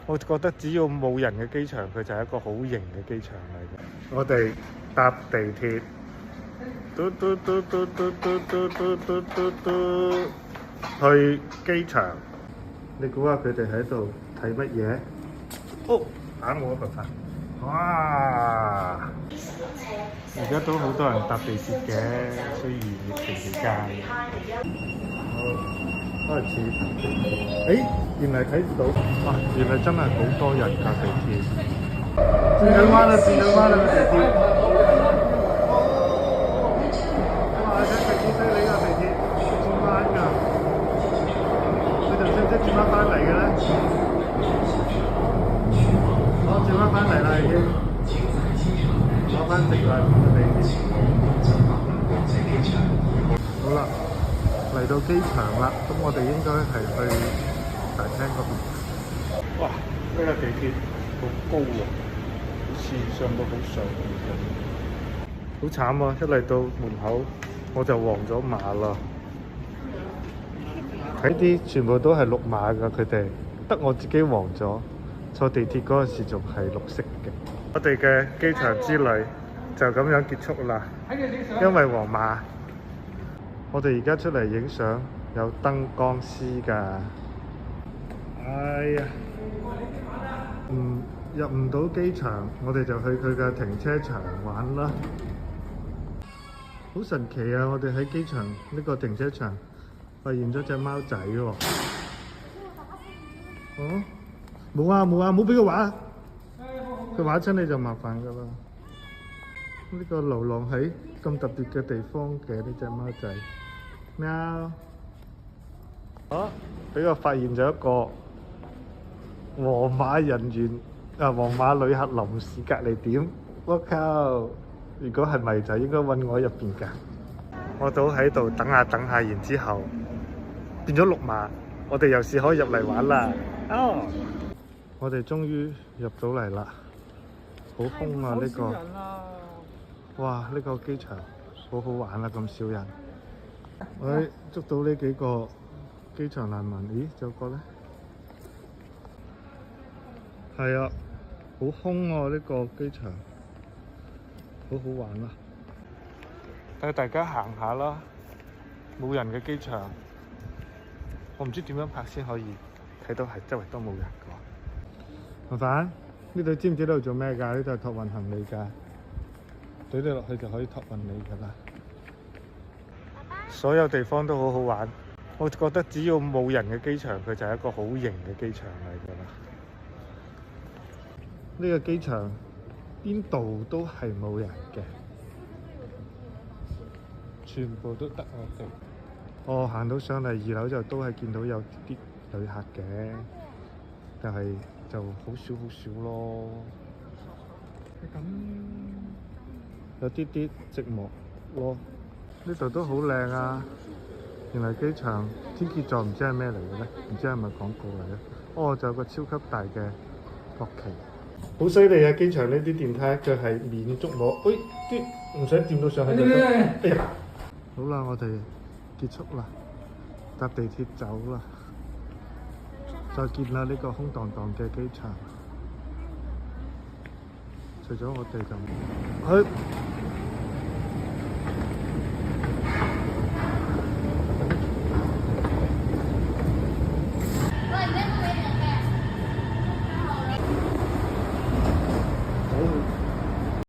我覺得只要冇人嘅機場，佢就係一個好型嘅機場嚟嘅。我哋搭地鐵，嘟嘟嘟嘟嘟嘟嘟嘟嘟嘟嘟，去機場。你估下佢哋喺度睇乜嘢？哦，打我個頭！哇！而家都好多人搭地鐵嘅，雖然疫情期間。好，開始搭地鐵。誒，原來睇到，哇！原來真係好多人搭地鐵。轉緊彎啦，轉緊彎啦，地鐵。哇！真係幾犀利㗎地鐵，轉彎㗎。佢哋識唔識轉翻嚟嘅咧？我轉翻嚟啦已經。攞翻直啦個地鐵。好啦，嚟到機場啦，咁我哋應該係去大廳嗰邊。哇！呢個地鐵好高喎，好似上到好上咁。好慘啊！一嚟到門口我就黃咗碼啦。睇啲全部都係綠碼㗎，佢哋得我自己黃咗。坐地鐵嗰陣時仲係綠色嘅。我哋嘅機場之旅就咁樣結束啦，因為黃碼。我哋而家出嚟影相，有燈光師㗎。哎呀，入唔到機場，我哋就去佢嘅停車場玩啦。好神奇啊！我哋喺機場呢個停車場發現咗隻貓仔喎。哦，冇啊冇啊，冇俾佢玩。佢玩親你就麻煩㗎啦。呢個流浪喺咁特別嘅地方嘅呢隻貓仔，喵！啊，俾我發現咗一個黃碼人員黃碼旅客臨時隔離點。我靠！如果係咪就應該揾我入邊㗎？我都喺度等下等下，然之後變咗綠碼，我哋又是可以入嚟玩啦。哦！我哋終於入到嚟啦。好空啊！呢個，哇！呢個機場好好玩啦，咁少人。喂，捉到呢幾個機場難民，咦？仲有個咧？係啊，好空啊！呢個機場，好好玩啊！帶大家行下啦，冇人嘅機場，我唔知點樣拍先可以睇到係周圍都冇人㗎。麻煩。呢度知唔知呢度做咩㗎？呢度係託運行李㗎，懟你落去就可以託運你㗎啦。所有地方都好好玩，我覺得只要冇人嘅機場，佢就係一個好型嘅機場嚟㗎啦。呢個機場邊度都係冇人嘅，全部都得我哋。我行到上嚟2樓就都係見到有啲旅客嘅，但係就好少咯，咁有啲寂寞咯。呢度都好靚啊！原來機場天蠍座唔知係咩嚟嘅咧？唔知係咪廣告嚟嘅？哦，就有個超級大嘅國旗，好犀利啊！機場呢啲電梯佢係免觸摸，啲唔使掂到上去就得。哎呀！好啦，我哋結束啦，搭地鐵走啦。再見啦！呢個空蕩蕩嘅機場，除咗我哋就去。